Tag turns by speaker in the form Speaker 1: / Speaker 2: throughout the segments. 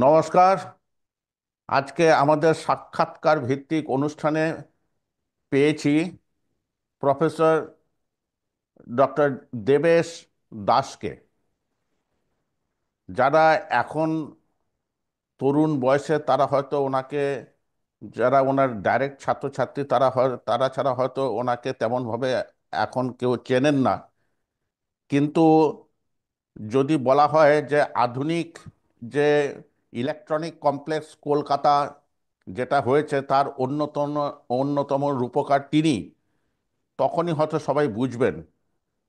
Speaker 1: নমস্কার। আজকে আমাদের সাক্ষাৎকার ভিত্তিক অনুষ্ঠানে পেয়েছি প্রফেসর ডক্টর দেবেশ দাসকে। যারা এখন তরুণ বয়সে তারা হয়তো ওনাকে, যারা ওনার ডাইরেক্ট ছাত্রছাত্রী তারা ছাড়া হয়তো ওনাকে তেমনভাবে এখন কেউ চেনেন না। কিন্তু যদি বলা হয় যে আধুনিক যে ইলেকট্রনিক কমপ্লেক্স কলকাতা যেটা হয়েছে তার অন্যতম অন্যতম রূপকার তিনি, তখনই হয়তো সবাই বুঝবেন।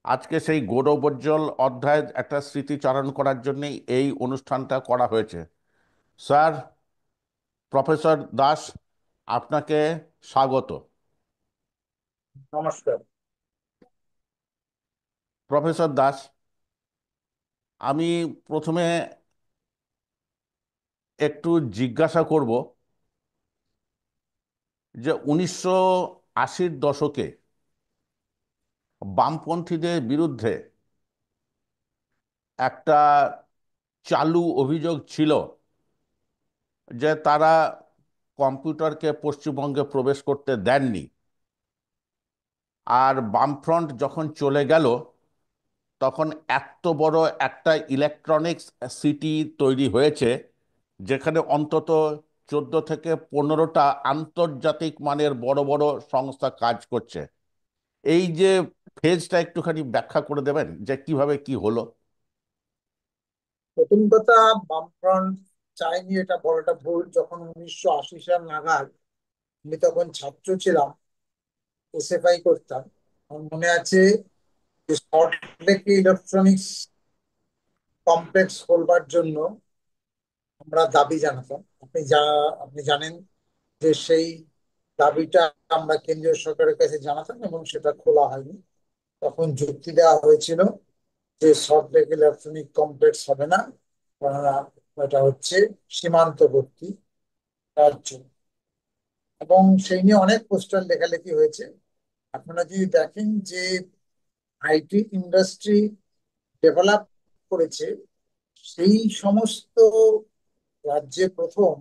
Speaker 1: আজকে সেই গৌরবোজ্জ্বল অধ্যায়ের একটা স্মৃতিচারণ করার জন্যই এই অনুষ্ঠানটা করা হয়েছে। স্যার, প্রফেসর দাস, আপনাকে স্বাগত।
Speaker 2: নমস্কার।
Speaker 1: প্রফেসর দাস, আমি প্রথমে একটু জিজ্ঞাসা করব যে 1980-র দশকে বামপন্থীদের বিরুদ্ধে একটা চালু অভিযোগ ছিল যে তারা কম্পিউটারকে পশ্চিমবঙ্গে প্রবেশ করতে দেননি। আর বামফ্রন্ট যখন চলে গেল তখন এত বড় একটা ইলেকট্রনিক্স সিটি তৈরি হয়েছে যেখানে অন্তত 14 থেকে 15টা আন্তর্জাতিক মানের বড় বড় সংস্থা কাজ করছে। এই যে ফেজটা একটুখানি ব্যাখ্যা করে দেবেন যে কিভাবে কি হলো।
Speaker 2: প্রথম কথা, বামফ্রন্ট চাইনি এটা বলাটা ভুল। যখন 1980 সাল নাগাদ আমি তখন ছাত্র ছিলাম, এসএফআই করতাম। আমার মনে আছে যে সল্টলেকে ইলেকট্রনিক্স কমপ্লেক্স খোলবার জন্য আমরা দাবি জানাতাম। আপনি জানেন যে সেই দাবিটা আমরা কেন্দ্রীয় সরকারের কাছে জানাতাম এবং সেটা খোলা হয়নি। তখন যুক্তি দেওয়া হয়েছিল যে সল্টলেক ইলেকট্রনিক কমপ্লেক্স হবে না, কেননা এটা হচ্ছে সীমান্তবর্তী রাজ্য। এবং সেই নিয়ে অনেক পোস্টার লেখালেখি হয়েছে। আপনারা যদি দেখেন যে আইটি ইন্ডাস্ট্রি ডেভেলপ করেছে সেই সমস্ত রাজ্যে প্রথম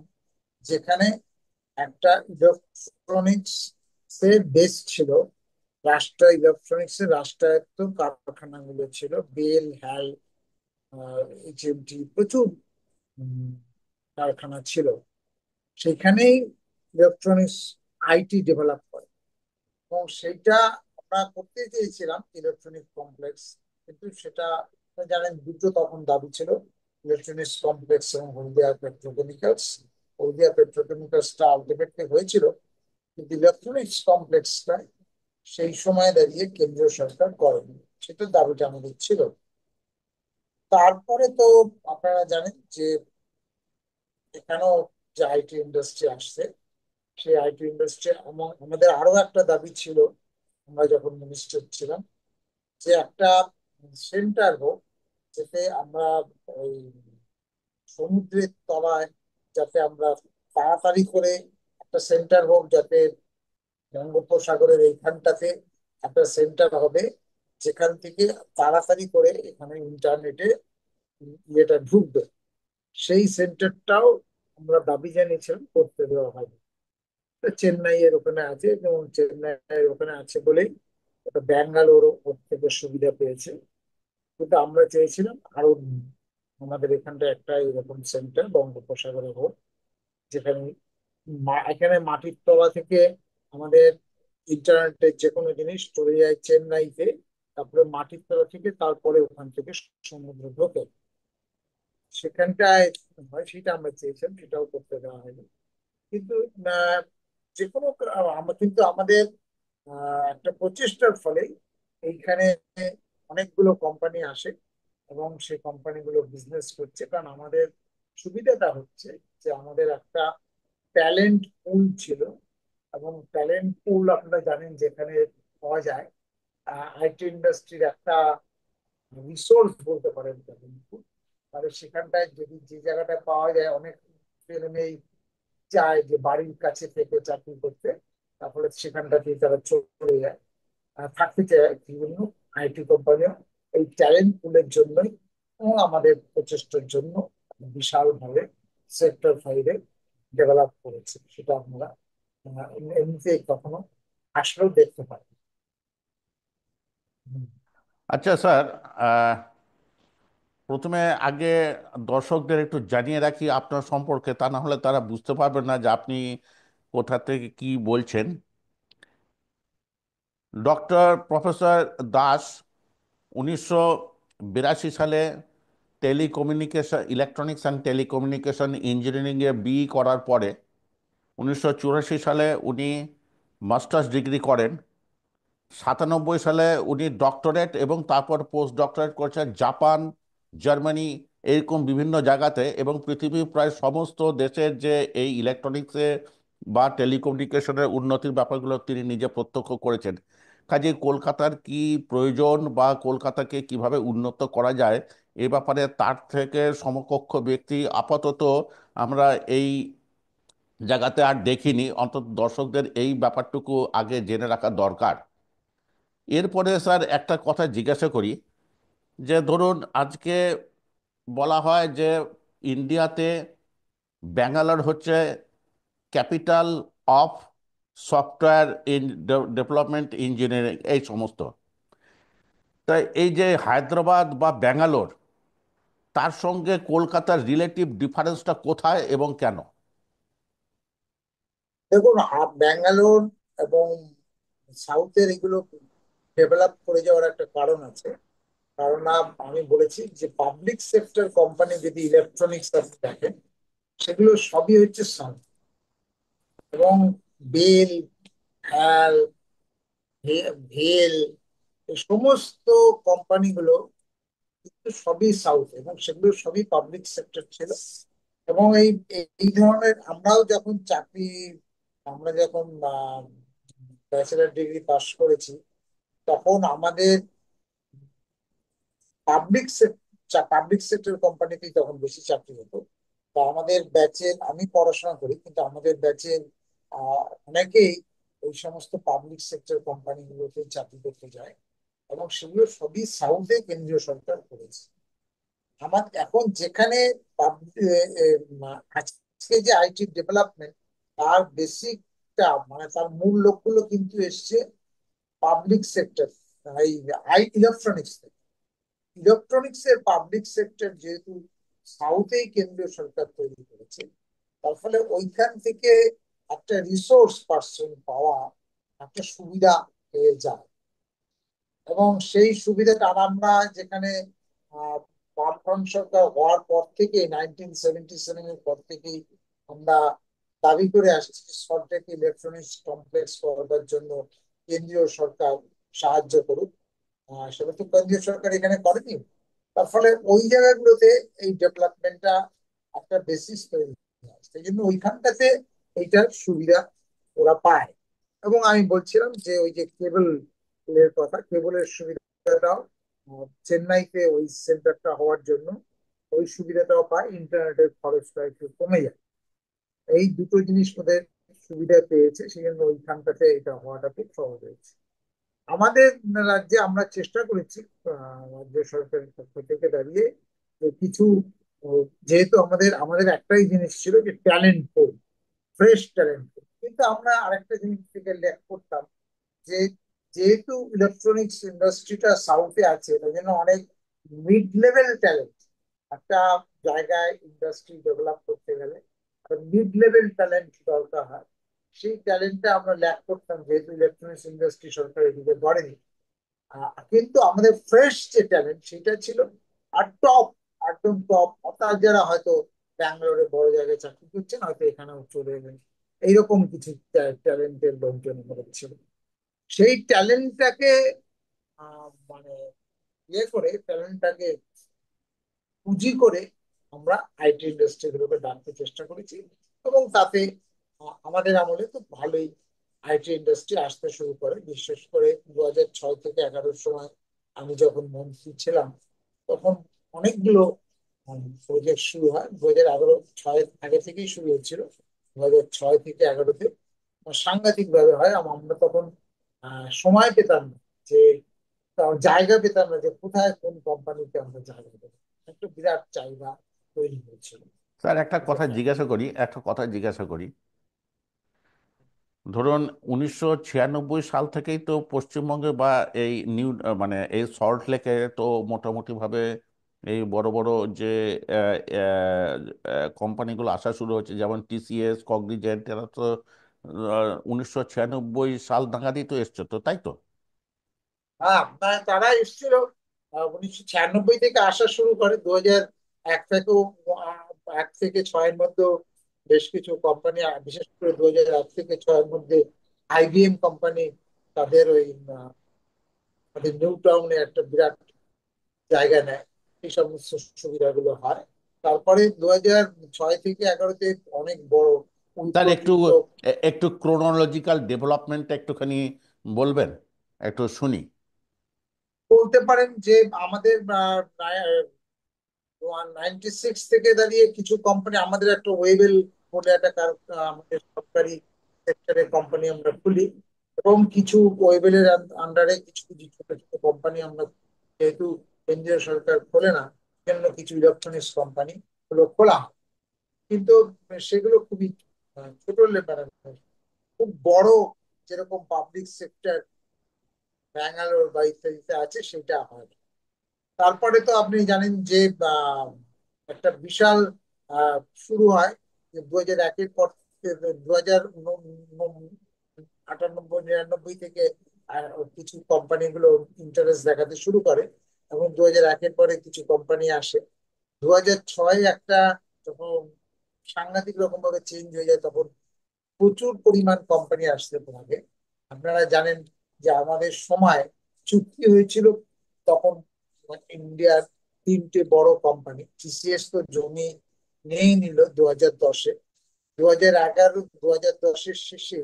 Speaker 2: যেখানে একটা ইলেকট্রনিক্স এর বেস ছিল, ইলেকট্রনিক্স এর রাষ্ট্রায়ত্ত কারখানাগুলো ছিল। বেল, হ্যাল, এইচএমটি, প্রচুর উম, কারখানা ছিল। সেখানেই ইলেকট্রনিক্স আইটি ডেভেলপ করে এবং সেইটা আমরা করতে চেয়েছিলাম ইলেকট্রনিক কমপ্লেক্স। কিন্তু সেটা আপনারা জানেন দুটো তখন দাবি ছিল, ইলেকট্রনিক্স কমপ্লেক্স এবং হলদিয়া পেট্রোকেমিক্যালস। হলদিয়া পেট্রোকেমিক্যালসটা আলটিমেটলি হয়েছিল, কিন্তু ইলেকট্রনিক্স কমপ্লেক্সটা সেই সময় দাঁড়িয়ে কেন্দ্রীয় সরকার করেনি। সেটা দাবিটা আমাদের ছিল। তারপরে তো আপনারা জানেন যে এখানেও যে আইটি ইন্ডাস্ট্রি আসছে, সেই আইটি ইন্ডাস্ট্রি আমাদের আরো একটা দাবি ছিল আমরা যখন মিনিস্টার ছিলাম, যে একটা সেন্টার হোক যাতে আমরা ওই সমুদ্রের তলায়, যাতে আমরা তাড়াতাড়ি করে একটা সেন্টার হোক, যাতে বঙ্গোপসাগরের এইখানটাতে একটা সেন্টার হবে যেখান থেকে তাড়াতাড়ি করে এখানে ইন্টারনেটে ইয়েটা ঢুকবে। সেই সেন্টারটাও আমরা দাবি জানিয়েছিলাম, করতে দেওয়া হয়। চেন্নাই এর ওখানে আছে, যেমন চেন্নাই এর ওখানে আছে বলেই ওটা ব্যাঙ্গালোরও ওর থেকে সুবিধা পেয়েছে। কিন্তু আমরা চেয়েছিলাম আরো আমাদের এখানটা একটা এরকম সেন্টার বঙ্গোপসাগরে হোক, যেখানে এখানে মাটির তলা থেকে আমাদের ইন্টারনেটের যে কোনো জিনিস চলে যায় চেন্নাইতে, তারপরে মাটির তলা থেকে তারপরে ওখান থেকে সমুদ্র ঢোকে সেখানটায় হয়। সেটা আমরা চেয়েছিলাম, সেটাও করতে দেওয়া হয়নি। কিন্তু যে কোনো আমরা কিন্তু আমাদের একটা প্রচেষ্টার ফলে এইখানে অনেকগুলো কোম্পানি আসে এবং সেই কোম্পানিগুলো বিজনেস করছে। কারণ আমাদের সুবিধাটা হচ্ছে যে আমাদের একটা ট্যালেন্ট পুল ছিল, এবং ট্যালেন্ট পুল আপনারা জানেন যেখানে পাওয়া যায়, আইটি ইন্ডাস্ট্রির একটা রিসোর্স বলতে পারেন ট্যালেন্ট পুল। তাহলে সেখানটায় যদি যে জায়গাটা পাওয়া যায়, অনেক ছেলে মেয়ে চায় যে বাড়ির কাছে থেকে চাকরি করতে, তারপরে সেখানটাতে তারা চলে যায়, থাকতে চায় বিভিন্ন আইটি কোম্পানিও এই ট্যালেন্ট পুলের জন্যই এবং আমাদের প্রচেষ্টার জন্য বিশালভাবে সেক্টর ফাইভে ডেভেলপ করেছে। সেটা আমরা এমনিতে কখনো আসলেও দেখতে পাই। হুম।
Speaker 1: আচ্ছা স্যার, আহ, প্রথমে আগে দর্শকদের একটু জানিয়ে রাখি আপনার সম্পর্কে, তা না হলে তারা বুঝতে পারবেন না যে আপনি কোথা থেকে কি বলছেন। ডক্টর প্রফেসর দাস 1982 সালে টেলিকমিউনিকেশন, ইলেকট্রনিক্স অ্যান্ড টেলিকমিউনিকেশন ইঞ্জিনিয়ারিংয়ে করার পরে 1984 সালে উনি মাস্টার্স ডিগ্রি করেন। 97 সালে উনি ডক্টরেট এবং তারপর পোস্ট ডক্টরেট করেছেন জাপান, জার্মানি, এরকম বিভিন্ন জায়গাতে, এবং পৃথিবীর প্রায় সমস্ত দেশের যে এই ইলেকট্রনিক্সে বা টেলিকমিউনিকেশনের উন্নতির ব্যাপারগুলো তিনি নিজে প্রত্যক্ষ করেছেন। কাজে কলকাতার কি প্রয়োজন বা কলকাতাকে কিভাবে উন্নত করা যায় এ ব্যাপারে তার থেকে সমকক্ষ ব্যক্তি আপাতত আমরা এই জায়গাতে আর দেখিনি। অন্তত দর্শকদের এই ব্যাপারটুকু আগে জেনে রাখা দরকার। এরপরে স্যার একটা কথা জিজ্ঞাসা করি, যে ধরুন আজকে বলা হয় যে ইন্ডিয়াতে ব্যাঙ্গালোর হচ্ছে capital of software development engineering এই সমস্ত। তাই এই যে হায়দ্রাবাদ বা ব্যাঙ্গালোর, তার সঙ্গে কলকাতার রিলেটিভ ডিফারেন্সটা কোথায় এবং কেন?
Speaker 2: দেখুন, ব্যাঙ্গালোর এবং সাউথের এগুলো ডেভেলপ করে যাওয়ার একটা কারণ আছে। কারণ আমি বলেছি যে পাবলিক সেক্টর কোম্পানি যদি ইলেকট্রনিক্স আপনি দেখেন, সেগুলো সবই হচ্ছে সাউথ। এবং বেল, হ্যাল, ভেল, এই সমস্ত কোম্পানিগুলো কিন্তু সবই সাউথ, এবং সেগুলো সবই পাবলিক সেক্টর ছিল। এবং এই এই ধরনের আমরাও যখন চাকরি, আমরা যখন ব্যাচেলার ডিগ্রি পাশ করেছি, তখন আমাদের পাবলিক পাবলিক সেক্টর কোম্পানিতেই তখন বেশি চাকরি হতো। তো আমাদের ব্যাচের, আমি পড়াশোনা করি কিন্তু আমাদের ব্যাচের অনেকেই ওই সমস্ত পাবলিক সেক্টর কোম্পানিগুলোতে চাকরি করতে যায়, এবং সেগুলো সবই সাউথে কেন্দ্রীয় সরকার করেছে। আমার এখন যেখানে আজকে যে আইটি ডেভেলপমেন্ট, তার বেসিকটা মানে তার মূল লক্ষ্যগুলো কিন্তু এসছে পাবলিক সেক্টর, এই ইলেকট্রনিক্স। ইলেকট্রনিক্স এর পাবলিক সেক্টর যেহেতু সাউথেই কেন্দ্রীয় সরকার তৈরি করেছে, তার ফলে ওইখান থেকে একটা রিসোর্স পার্সন পাওয়া একটা সুবিধা হয়ে যায়। এবং সেই সুবিধাটা আমরা যেখানে আহ, বামফ্রন্ট সরকার হওয়ার পর থেকে 1977 এর পর থেকেই আমরা দাবি করে আসছি সল্টলেক ইলেকট্রনিক্স কমপ্লেক্স করবার জন্য কেন্দ্রীয় সরকার সাহায্য করুক। সেটা তো কেন্দ্রীয় সরকার এখানে করেনি। তার ফলে ওই জায়গাগুলোতে এই ডেভেলপমেন্টটা একটা বেসিস তৈরি হয়, সেই জন্য ওইখানটাতে এইটার সুবিধা ওরা পায়। এবং আমি বলছিলাম যে ওই যে কেবল এর কথা, কেবলের সুবিধাটাও চেন্নাইতে ওই সেন্টারটা হওয়ার জন্য ওই সুবিধাটাও পায়, ইন্টারনেটের খরচটা একটু কমে যায়। এই দুটো জিনিস ওদের সুবিধা পেয়েছে, সেই জন্য ওইখানটাতে এটা হওয়াটা খুব সহজ হয়েছে। আমাদের রাজ্যে আমরা চেষ্টা করেছি রাজ্য সরকারের পক্ষ থেকে দাঁড়িয়ে যে কিছু, যেহেতু আমাদের আমাদের একটাই জিনিস ছিল যে ট্যালেন্ট পুল, ফ্রেশ ট্যালেন্ট পুল, কিন্তু আমরা আরেকটা জিনিস থেকে ল্যাক করতাম যে যেহেতু ইলেকট্রনিক্স ইন্ডাস্ট্রিটা সাউথে আছে, তাই জন্য অনেক মিড লেভেল ট্যালেন্ট একটা জায়গায় ইন্ডাস্ট্রি ডেভেলপ করতে গেলে মিড লেভেল ট্যালেন্ট দরকার হয়। সেই ট্যালেন্টটা আমরা ল্যাক করতাম যেহেতু ইলেকট্রনিক্স ইন্ডাস্ট্রি সরকার এদিকে গড়েনি। কিন্তু আমাদের ফ্রেশ যে ট্যালেন্ট সেটা ছিল আর টপ, একদম টপ, অর্থাৎ যারা হয়তো ব্যাঙ্গালোরে বড় জায়গায় চাকরি করছেন, হয়তো এখানেও চলে এলেন, এইরকম কিছু ট্যালেন্টের লোকজন আমাদের ছিল। সেই ট্যালেন্টটাকে মানে ট্যালেন্টটাকে পুঁজি করে আমরা আইটি ইন্ডাস্ট্রিগুলোকে ডাকতে চেষ্টা করেছি, এবং তাতে আমাদের আমলে তো ভালোই আইটি ইন্ডাস্ট্রি আসতে শুরু করে। বিশেষ করে 2006 থেকে 11-র সময় আমি যখন মন্ত্রী ছিলাম, তখন অনেকগুলো প্রজেক্ট শুরু হয়। 2011-06 আগে থেকেই শুরু হয়েছিল, 2006 থেকে 11-তে সাংঘাতিক ভাবে হয়। আমরা তখন সময় পেতাম না, যে জায়গা পেতাম না যে কোথায় কোন কোম্পানিতে আমরা জায়গা দেবো। একটা বিরাট চাহিদা তৈরি হয়েছিল।
Speaker 1: স্যার একটা
Speaker 2: এটা
Speaker 1: কথা
Speaker 2: জায়গা।
Speaker 1: জিজ্ঞাসা করি, একটা কথা জিজ্ঞাসা করি। ধরুন 1996 সাল থেকেই তো পশ্চিমবঙ্গে বা এই নিউ মানে এই সল্ট লেকে তো মোটামুটি ভাবে এই বড় বড় যে কোম্পানিগুলো আসা শুরু হয়েছে, যেমন টিসিএস, কগনিজেন্ট, এরা তো 1996 সাল নাগাদই তো এসছে, তো তাই তো?
Speaker 2: হ্যাঁ, তারা এসেছিল 1996 থেকে আসা শুরু করে। 2001 থেকেও 1 থেকে 6-এর মধ্যে বেশ কিছু কোম্পানি, বিশেষ করে 2001 থেকে 2006-এর মধ্যে আইবিএম কোম্পানি তাদের ওই আমাদের নিউ টাউনে একটা বিরাট জায়গা নেয়। এই সমস্ত সুবিধাগুলো হয়। তারপরে 2006 থেকে 11-তে অনেক বড়
Speaker 1: স্যার
Speaker 2: উইপ্রো
Speaker 1: একটু
Speaker 2: টিপ্রো
Speaker 1: একটু ক্রোনোলজিক্যাল ডেভেলপমেন্টটা একটুখানি বলবেন, একটু শুনি।
Speaker 2: বলতে পারেন যে আমাদের 96 থেকে দাঁড়িয়ে কিছু কোম্পানি, আমাদের একটা ওয়েবেল বলে একটা আমাদের সরকারি সেক্টরের কোম্পানি আমরা খুলি, এবং কিছু ওয়েবেলের আন্ডারে কিছু কিছু ছোট ছোট কোম্পানি আমরা, যেহেতু কেন্দ্রীয় সরকার খোলে না, সেজন্য কিছু ইলেকট্রনিক্স কোম্পানি গুলো খোলা হয়। কিন্তু সেগুলো খুবই ছোট লেভেলের। খুব বড় যেরকম পাবলিক সেক্টর ব্যাঙ্গালোর বা ইত্যাদিতে আছে, সেটা হয় না। তারপরে তো আপনি জানেন যে আহ, একটা বিশাল আহ, শুরু হয় যে 2001-এর পর থেকে, 2098-99 থেকে কিছু কোম্পানিগুলো ইন্টারেস্ট দেখাতে শুরু করে, এবং 2001-এর পরে কিছু কোম্পানি আসে। 2006 একটা যখন সাংঘাতিক রকম ভাবে চেঞ্জ হয়ে যায়, তখন প্রচুর পরিমাণ কোম্পানি আসতে থাকে। আপনারা জানেন যে আমাদের সময় চুক্তি হয়েছিল তখন ইন্ডিয়ার 3টে বড় কোম্পানি। টিসিএস তো জমি নিয়েই নিল 2010-এ। 2010-এর শেষে,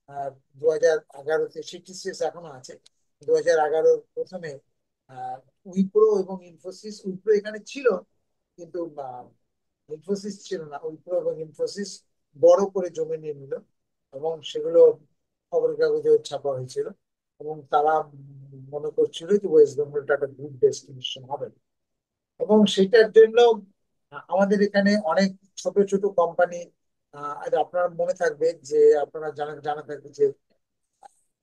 Speaker 2: আর 2011-তে টিসিএস এখনো আছে। 2011-র প্রথমে আহ, উইপ্রো এবং ইনফোসিস, উইপ্রো এখানে ছিল কিন্তু ইনফোসিস ছিল না। উইপ্রো এবং ইনফোসিস বড় করে জমি নিয়ে নিল, এবং সেগুলো খবরের কাগজে ছাপা হয়েছিল। এবং তারা মনে করছিল যে ওয়েস্ট বেঙ্গলটা একটা গুড ডেস্টিনেশন হবে, এবং সেটার জন্য আমাদের এখানে অনেক ছোট ছোট কোম্পানি, আপনার মনে থাকবে যে, আপনারা জানা থাকবে যে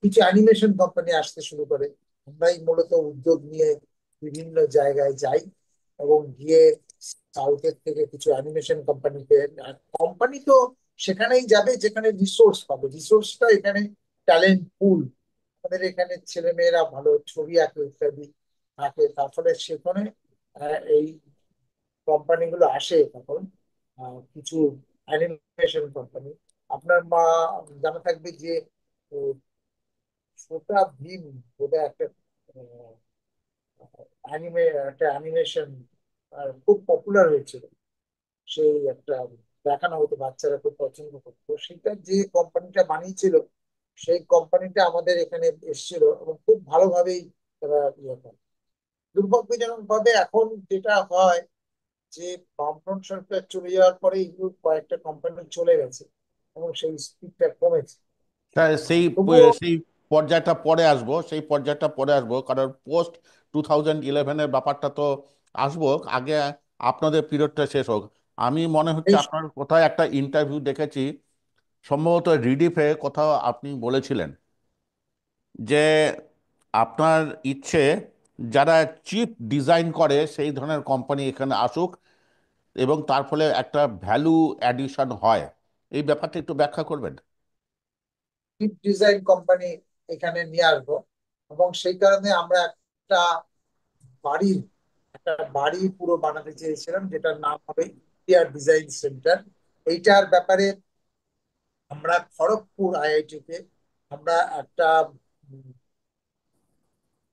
Speaker 2: কিছু অ্যানিমেশন কোম্পানি আসতে শুরু করে। আমরাই মূলত উদ্যোগ নিয়ে বিভিন্ন জায়গায় যাই, এবং গিয়ে সাউথের থেকে কিছু অ্যানিমেশন কোম্পানিকে, কোম্পানি তো সেখানেই যাবে যেখানে রিসোর্স পাবে। রিসোর্সটা এখানে ট্যালেন্ট পুল। আমাদের এখানে ছেলে মেয়েরা ভালো ছবি আঁকে ইত্যাদি আঁকে, তার ফলে সেখানে এই কোম্পানিগুলো আসে তখন। কিছু অ্যানিমেশন কোম্পানি, আপনার জানা থাকবে যে ছোটা ভীম বোধহয় একটা একটা অ্যানিমেশন খুব পপুলার হয়েছিল। সেই একটা দেখানো হতো, বাচ্চারা খুব পছন্দ করতো। সেটা যে কোম্পানিটা বানিয়েছিল, সেই কোম্পানিটা আমাদের এখানে এসেছিল, এবং খুব ভালোভাবেই তারা ইয়ে করে। দুর্ভাগ্যজনক ভাবে এখন যেটা হয় যে বামফ্রন্ট সরকার চলে যাওয়ার পরে এগুলো কয়েকটা কোম্পানি চলে গেছে, এবং সেই স্পিডটা কমেছে। তবুও
Speaker 1: সেই পর্যায়টা পরে আসবো, সেই পর্যায়টা পরে আসবো, কারণ পোস্ট 2011-এর ব্যাপারটা তো আসবো আগে। আপনাদের পিরিয়ডটা শেষ হোক। আমি মনে হচ্ছে
Speaker 2: এই
Speaker 1: আপনার কোথায় একটা ইন্টারভিউ দেখেছি, সম্ভবত রিডিফে কোথাও আপনি বলেছিলেন যে আপনার ইচ্ছে যারা চিপ ডিজাইন করে সেই ধরনের কোম্পানি এখানে আসুক, এবং তার ফলে একটা ভ্যালু অ্যাডিশন হয়। এই ব্যাপারটা একটু ব্যাখ্যা করবেন?
Speaker 2: ডিজাইন কোম্পানি এখানে নিয়ে আসবো, এবং সেই কারণে আমরা বাড়ি একটা বাড়ি পুরো বানাতে চেয়েছিলাম, যেটার নাম হবে ইন্ডিয়া ডিজাইন সেন্টার। এইটার ব্যাপারে আমরা খড়গপুর আইআইটি তে আমরা একটা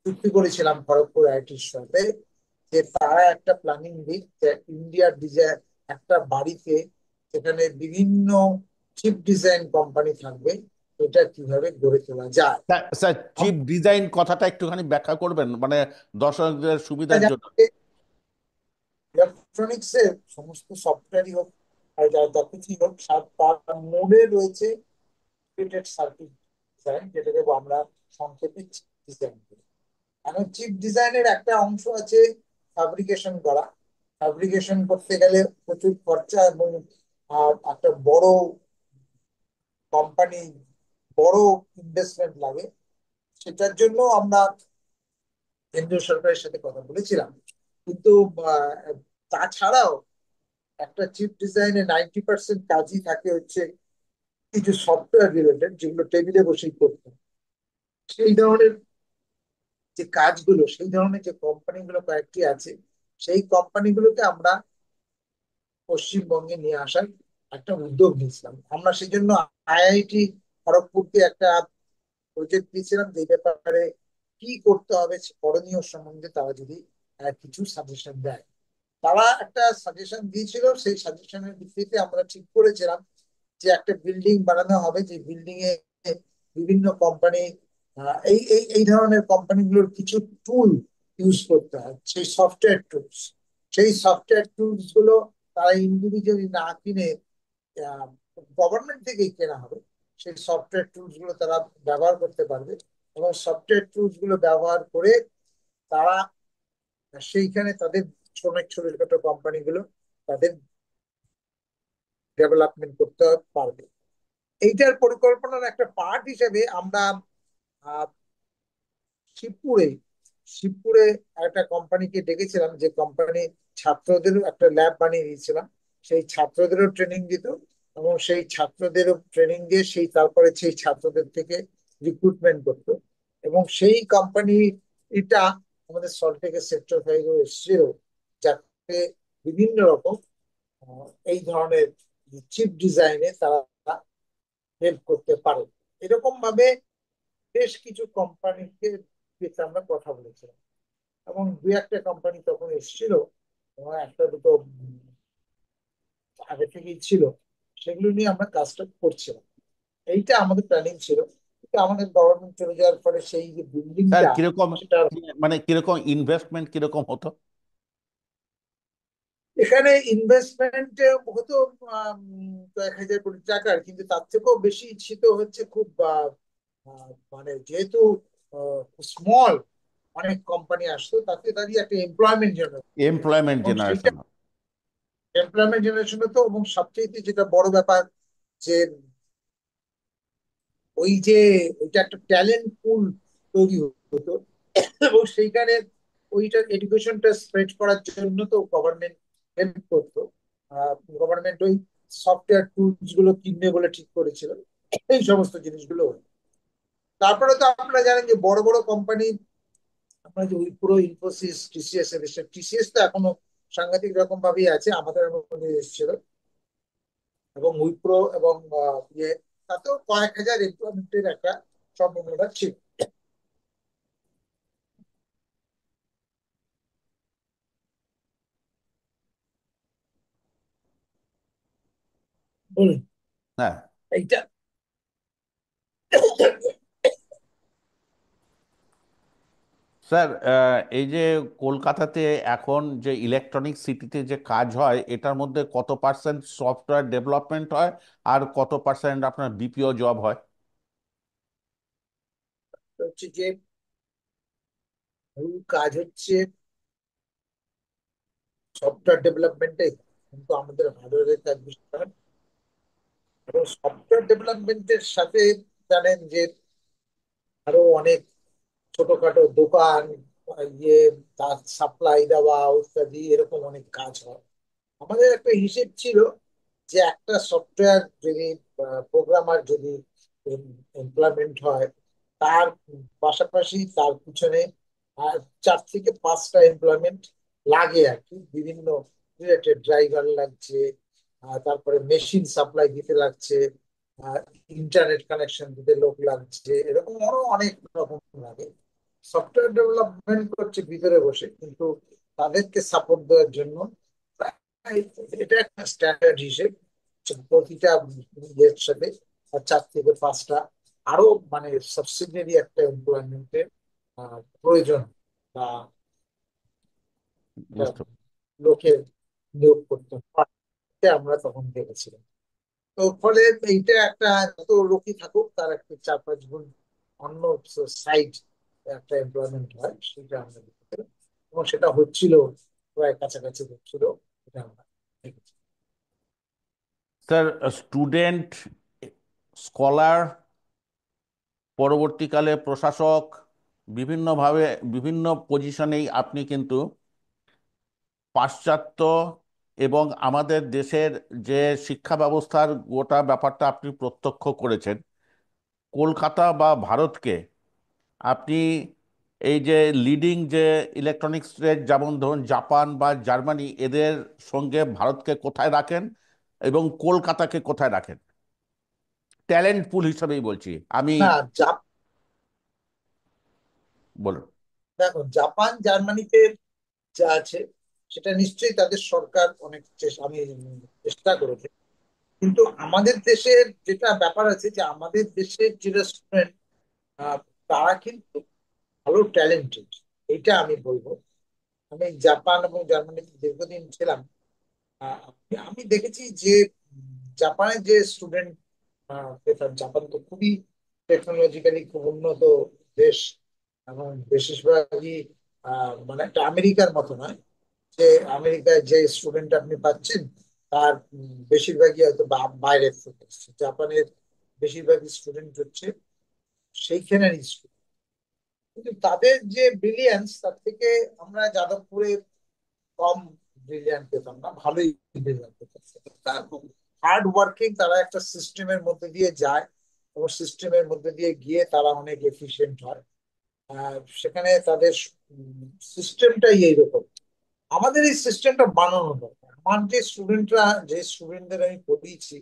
Speaker 2: চুক্তি করেছিলাম খড়গপুর আইটির সাথে, যে তারা একটা প্ল্যানিং দিক যে ইন্ডিয়ার ডিজাইন একটা বাড়িতে, সেখানে বিভিন্ন চিপ ডিজাইন কোম্পানি থাকবে, এটা কিভাবে গড়ে তোলা যায়।
Speaker 1: স্যার স্যার, চিপ
Speaker 2: আমরা
Speaker 1: ডিজাইন কথাটা একটুখানি ব্যাখ্যা করবেন, মানে দর্শকদের সুবিধার
Speaker 2: জানি
Speaker 1: জন্য।
Speaker 2: যে ইলেকট্রনিক্স এর সমস্ত সফটওয়্যারই হোক আর যা যা কিছুই হোক, তার মূলে রয়েছে সার্কিট ডিজাইন, যেটাকে আমরা সংক্ষেপে ডিজাইন করি। এখন চিপ ডিজাইনের একটা অংশ আছে ফ্যাব্রিকেশন করা। ফ্যাব্রিকেশন করতে গেলে প্রচুর খরচা, এবং একটা বড় কোম্পানি, বড় ইনভেস্টমেন্ট লাগে। সেটার জন্য আমরা কেন্দ্রীয় সরকারের সাথে কথা বলেছিলাম। কিন্তু আহ, তাছাড়াও একটা চিপ ডিজাইনে 90% কাজই থাকে হচ্ছে কিছু সফটওয়্যার রিলেটেড, যেগুলো টেবিলে বসেই করতে হয়। সেই ধরনের যে কাজগুলো, সেই ধরনের যে কোম্পানিগুলো কয়েকটি আছে, সেই কোম্পানিগুলোকে আমরা পশ্চিমবঙ্গে নিয়ে আসার একটা উদ্যোগ নিয়েছিলাম। আমরা সেই জন্য আইআইটি খড়গপুরকে একটা প্রজেক্ট দিয়েছিলাম, যে এই ব্যাপারে কি করতে হবে, করণীয় সম্বন্ধে তারা যদি কিছু সাজেশন দেয়। তারা একটা সাজেশন দিয়েছিল, সেই সাজেশনের ভিত্তিতে আমরা ঠিক করেছিলাম যে একটা বিল্ডিং বানানো হবে, যে বিল্ডিং এ বিভিন্ন কোম্পানি, এই এই এই ধরনের কোম্পানিগুলোর কিছু টুল ইউজ করতে হয়, সেই সফটওয়্যার টুলস। সেই সফটওয়্যার টুলস গুলো তারা ইন্ডিভিজুয়ালি না কিনে গভর্নমেন্ট থেকেই কেনা হবে। সেই সফটওয়্যার টুলস গুলো তারা ব্যবহার করতে পারবে, এবং সফটওয়্যার টুলস গুলো ব্যবহার করে তারা সেইখানে তাদের অনেক ছোট ছোট কোম্পানিগুলো তাদের ডেভেলপমেন্ট করতে পারবে। এইটার পরিকল্পনার একটা পার্ট হিসেবে আমরা আহ, শিবপুরে শিবপুরে একটা কোম্পানিকে ডেকেছিলাম, যে কোম্পানি ছাত্রদেরও একটা ল্যাব বানিয়ে দিয়েছিলাম। সেই ছাত্রদেরও ট্রেনিং দিত, এবং সেই ছাত্রদেরও ট্রেনিং দিয়ে সেই তারপরে সেই ছাত্রদের থেকে রিক্রুটমেন্ট করতো। এবং সেই কোম্পানি এটা আমাদের সল্টলেকের সেক্টর 5 এসেছিল, যাতে বিভিন্ন রকম এই ধরনের চিপ ডিজাইনে তারা হেল্প করতে পারে। এরকম ভাবে বেশ কিছু কোম্পানিকে যেটা আমরা কথা বলেছিলাম, এবং দু একটা কোম্পানি তখন এসেছিল, এবং একটা দুটো আগে থেকেই ছিল। সেগুলো নিয়ে আমরা কাজটা করছিলাম। এইটা আমাদের প্ল্যানিং ছিল। কিন্তু আমাদের গভর্নমেন্ট চলে যাওয়ার পরে সেই যে
Speaker 1: স্যার
Speaker 2: বিল্ডিংটা,
Speaker 1: কিরকম,
Speaker 2: সেটা
Speaker 1: মানে কিরকম ইনভেস্টমেন্ট কিরকম হতো?
Speaker 2: এখানে ইনভেস্টমেন্ট হতো কয়েক হাজার কোটি টাকার, কিন্তু তার থেকেও বেশি ছিল হচ্ছে খুব মানে যেহেতু স্মল অনেক কোম্পানি আসতো, তাতে দাঁড়িয়ে একটা এমপ্লয়মেন্ট জেনারেট,
Speaker 1: এমপ্লয়মেন্ট
Speaker 2: এবং সেইটা
Speaker 1: জেনারেশন।
Speaker 2: এমপ্লয়মেন্ট জেনারেশন হতো। এবং সবচেয়ে যেটা বড় ব্যাপার, যে ওই যে ওইটা একটা ট্যালেন্ট পুল তৈরি হতো, এবং সেইখানে ওইটার এডুকেশনটা স্প্রেড করার জন্য তো গভর্নমেন্ট হেল্প করতো। গভর্নমেন্ট ওই সফটওয়্যার টুলস গুলো কিনবে বলে ঠিক করেছিল, এই সমস্ত জিনিসগুলো হতো। তারপরে তো আপনারা জানেন যে বড় বড় কোম্পানি, আপনার যে উইপ্রো, ইনফোসিস, টিসিএস, এদেশের টিসিএস তো এখনো সাংঘাতিক রকম ভাবেই আছে, আমাদের মধ্যে এসেছিল। এবং উইপ্রো এবং ইয়ে, তাতেও কয়েক হাজার এমপ্লয়মেন্টের একটা সম্ভাবনা ছিল। বলুন
Speaker 1: হ্যাঁ
Speaker 2: এইটা।
Speaker 1: স্যার, এই যে কলকাতাতে এখন যে ইলেকট্রনিক সিটিতে যে কাজ হয়, এটার মধ্যে কত পার্সেন্ট সফটওয়্যার ডেভেলপমেন্ট হয় আর কত পার্সেন্ট আপনার বিপিও জব হয়?
Speaker 2: হচ্ছে যে মূল কাজ হচ্ছে সফটওয়্যার ডেভেলপমেন্টে, কিন্তু আমাদের হার্ডওয়্যারের কাজ বেশি হয়। এবং সফটওয়্যার ডেভেলপমেন্টের সাথে জানেন যে আরো অনেক ছোটখাটো দোকান, ইয়ে, তার সাপ্লাই দেওয়া ইত্যাদি, এরকম অনেক কাজ হয়। আমাদের একটা হিসেব ছিল যে একটা সফটওয়্যার যদি প্রোগ্রামার যদি এমপ্লয়মেন্ট হয়, তার পাশাপাশি তার পিছনে আর 4 থেকে 5টা এমপ্লয়মেন্ট লাগে আর কি, বিভিন্ন রিলেটেড ড্রাইভার লাগছে, তারপরে মেশিন সাপ্লাই দিতে লাগছে, ইন্টারনেট কানেকশন দিতে লোক লাগছে, এরকম আরো অনেক রকম লাগে। সফটওয়্যার ডেভেলপমেন্ট করছে ভিতরে বসে, কিন্তু তাদেরকে সাপোর্ট দেওয়ার জন্য প্রায় এটা একটা স্ট্যান্ডার্ড হিসেব যে প্রতিটা ইয়ের সাথে 4 থেকে 5টা আরো মানে সাবসিডিয়ারি একটা এমপ্লয়মেন্টের প্রয়োজন বা একটা
Speaker 1: বুঝতে
Speaker 2: লোকের নিয়োগ করতে পারে, এটা আমরা তখন ভেবেছিলাম। তো ফলে এইটা একটা, যত লোকই থাকুক তার একটা 4-5 গুণ অন্য সাইড একটা এমপ্লয়মেন্ট হয়, সেটা আমরা দেখতে পেলাম। এবং সেটা হচ্ছিল, প্রায় কাছাকাছি হচ্ছিল, এটা আমরা দেখেছি।
Speaker 1: স্যার, স্টুডেন্ট, স্কলার, পরবর্তীকালে প্রশাসক, বিভিন্নভাবে বিভিন্ন পজিশনেই আপনি কিন্তু পাশ্চাত্য এবং আমাদের দেশের যে শিক্ষা ব্যবস্থার গোটা ব্যাপারটা আপনি প্রত্যক্ষ করেছেন। কলকাতা বা ভারতকে আপনি এই যে লিডিং যে ইলেকট্রনিক্সের, যেমন ধরুন জাপান বা জার্মানি, এদের সঙ্গে ভারতকে কোথায় রাখেন এবং কলকাতাকে কোথায় রাখেন? ট্যালেন্ট পুল হিসেবেই বলছি আমি।
Speaker 2: না,
Speaker 1: বলুন।
Speaker 2: দেখো, জাপান জার্মানিতে যা আছে সেটা নিশ্চয়ই তাদের সরকার অনেক আমি চেষ্টা করেছে। কিন্তু আমাদের দেশের যেটা ব্যাপার আছে, যে আমাদের দেশের যে স্টুডেন্ট, তারা কিন্তু ভালো ট্যালেন্টেড, এটা আমি বলবো। আমি জাপান এবং জার্মানিতে দীর্ঘদিন ছিলাম। আহ, আমি দেখেছি যে জাপানের যে স্টুডেন্ট পেতাম, জাপান তো খুবই টেকনোলজিক্যালি খুব উন্নত দেশ। এবং বেশিরভাগই মানে একটা আমেরিকার মতো নয়, যে আমেরিকায় যে স্টুডেন্ট আপনি পাচ্ছেন তার বেশিরভাগই হয়তো বাইরের থেকে এসছে। জাপানের বেশিরভাগই স্টুডেন্ট হচ্ছে সেইখানের স্টুডেন্ট। কিন্তু তাদের যে ব্রিলিয়ান্স, তার থেকে আমরা যাদবপুরে কম ব্রিলিয়ান্ট পেতাম না, ভালোই ব্রিলিয়ান্ট পেতাম। তার হার্ড ওয়ার্কিং, তারা একটা সিস্টেমের মধ্যে দিয়ে যায় এবং সিস্টেমের মধ্যে দিয়ে গিয়ে তারা অনেক এফিশিয়েন্ট হয়। সেখানে তাদের সিস্টেমটাই এইরকম। আমাদের এই সিস্টেমটা বানানো দরকার। আমার যে স্টুডেন্টরা, যে স্টুডেন্টদের আমি পড়িয়েছি,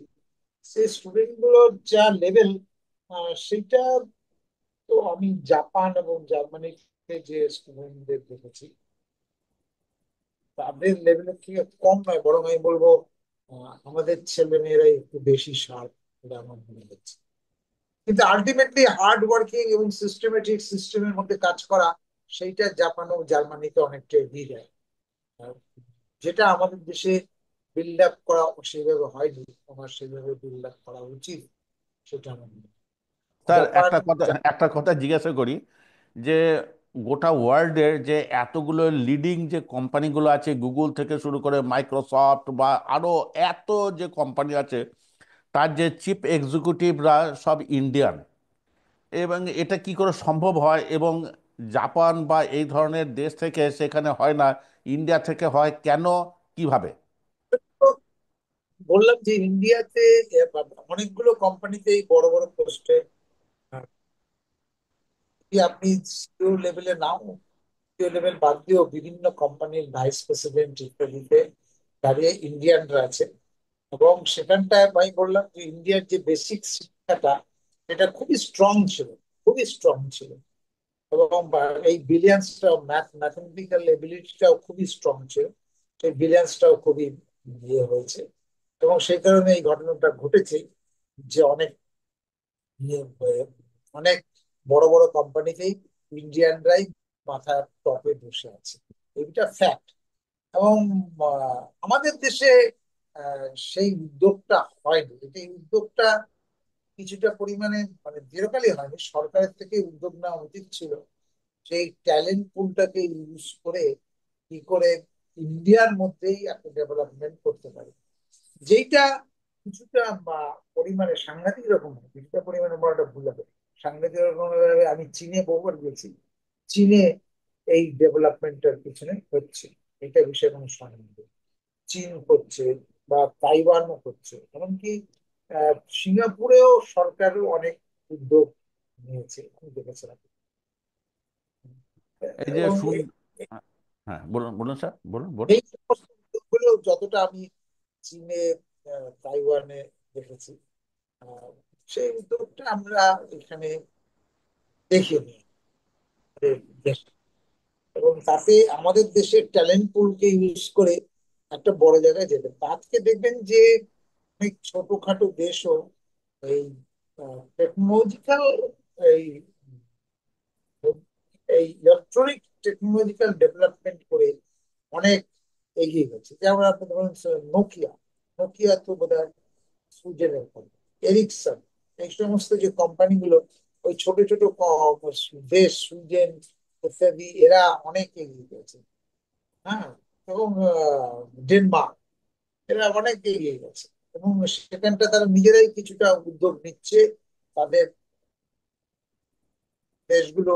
Speaker 2: সেই স্টুডেন্ট গুলোর যা লেভেল, সেটা তো আমি জাপান এবং জার্মানিতে যে স্টুডেন্টদের দেখেছি, তাদের লেভেলের থেকে কম নয়, বরং আমি বলবো আমাদের ছেলে মেয়েরাই একটু বেশি শার্প বলে আমার মনে হচ্ছে। কিন্তু আলটিমেটলি হার্ড ওয়ার্কিং এবং সিস্টেমেটিক সিস্টেমের মধ্যে কাজ করা, সেইটা জাপান ও জার্মানিতে অনেকটা এগিয়ে যায়। আহ, যেটা আমাদের দেশে বিল্ড আপ করা সেইভাবে হয়নি, আমার সেইভাবে বিল্ড আপ করা উচিত, সেটা আমার মনে হয়।
Speaker 1: স্যার,
Speaker 2: জাপান
Speaker 1: একটা কথা জিজ্ঞাসা করি, যে গোটা ওয়ার্ল্ডের যে এতগুলো লিডিং যে কোম্পানিগুলো আছে, গুগল থেকে শুরু করে মাইক্রোসফট বা আরো এত যে কোম্পানি আছে, তার যে চিফ এক্সিকিউটিভরা সব ইন্ডিয়ান, এবং এটা কি করে সম্ভব হয়? এবং জাপান বা এই ধরনের দেশ থেকে সেখানে হয় না, ইন্ডিয়া থেকে হয় কেন? কিভাবে?
Speaker 2: বললাম যে ইন্ডিয়াতে অনেকগুলো কোম্পানিতেই বড় বড় পোস্টে, আপনি সিইও লেভেলে নাও, সিইও লেভেল বাদ দিয়েও বিভিন্ন কোম্পানির ভাইস প্রেসিডেন্ট ইত্যাদিতে দাঁড়িয়ে ইন্ডিয়ানরা আছে। এবং সেখানটায় আমি বললাম যে ইন্ডিয়ার যে বেসিক শিক্ষাটা, এটা খুবই স্ট্রং ছিল, খুবই স্ট্রং ছিল। এবং এই বিলিয়ান্সটাও, ম্যাথমেটিক্যাল এবিলিটিটাও খুবই স্ট্রং ছিল। সেই বিলিয়ান্সটাও খুবই ইয়ে হয়েছে। এবং সেই কারণে এই ঘটনাটা ঘটেছে, যে অনেক অনেক বড় বড় কোম্পানিতেই ইন্ডিয়ানরাই মাথার টপে বসে আছে, এটা ফ্যাক্ট। এবং আমাদের দেশে সেই উদ্যোগটা হয়নি। এই উদ্যোগটা কিছুটা পরিমাণে, মানে দীর্ঘকালই হয়নি, সরকারের থেকে উদ্যোগ নেওয়া উচিত ছিল। সেই ট্যালেন্ট পুলটাকে ইউজ করে কি করে ইন্ডিয়ার মধ্যেই একটা ডেভেলপমেন্ট করতে পারে, যেইটা কিছুটা বা পরিমাণে সাংঘাতিক রকম হয়। কিছুটা পরিমাণে বড়টা ভুল হবে, সাংঘাতিক রকম ভাবে আমি চীনে বহুবার গেছি। চীনে এই ডেভেলপমেন্টের পিছনে হচ্ছে, এটা বিষয়ে কোনো সন্দেহ নেই। চীন করছে, বা তাইওয়ানও করছে, এমনকি সিঙ্গাপুরেও সরকারও অনেক উদ্যোগ নিয়েছে, আমি দেখেছিলাম।
Speaker 1: এই যে
Speaker 2: এবং
Speaker 1: হ্যাঁ, বলুন বলুন স্যার, বলুন বলুন।
Speaker 2: এই সমস্ত উদ্যোগগুলো যতটা আমি চীনে, তাইওয়ানে দেখেছি, আহ, সেই উদ্যোগটা আমরা এখানে দেখিনি। দেশ। এবং তাতে আমাদের দেশের ট্যালেন্ট পুলকে ইউজ করে একটা বড় জায়গায় যেতে পারে। আজকে দেখবেন যে অনেক ছোটখাটো দেশও এই টেকনোলজিক্যাল এই এই ইলেকট্রনিক টেকনোলজিক্যাল ডেভেলপমেন্ট করে অনেক এগিয়ে গেছে। যেমন আপনি ধরুন নোকিয়া, নোকিয়া তো বোধহয় সুইডেনের কোম্পানি, এরিকসন, এই সমস্ত যে কোম্পানিগুলো, ওই ছোট ছোট দেশ সুইডেন ইত্যাদি, এরা অনেক এগিয়ে গেছে। হ্যাঁ, এবং ডেনমার্ক, এরা অনেক এগিয়ে গেছে। এবং সেখানটা তারা নিজেরাই কিছুটা উদ্যোগ নিচ্ছে তাদের দেশগুলো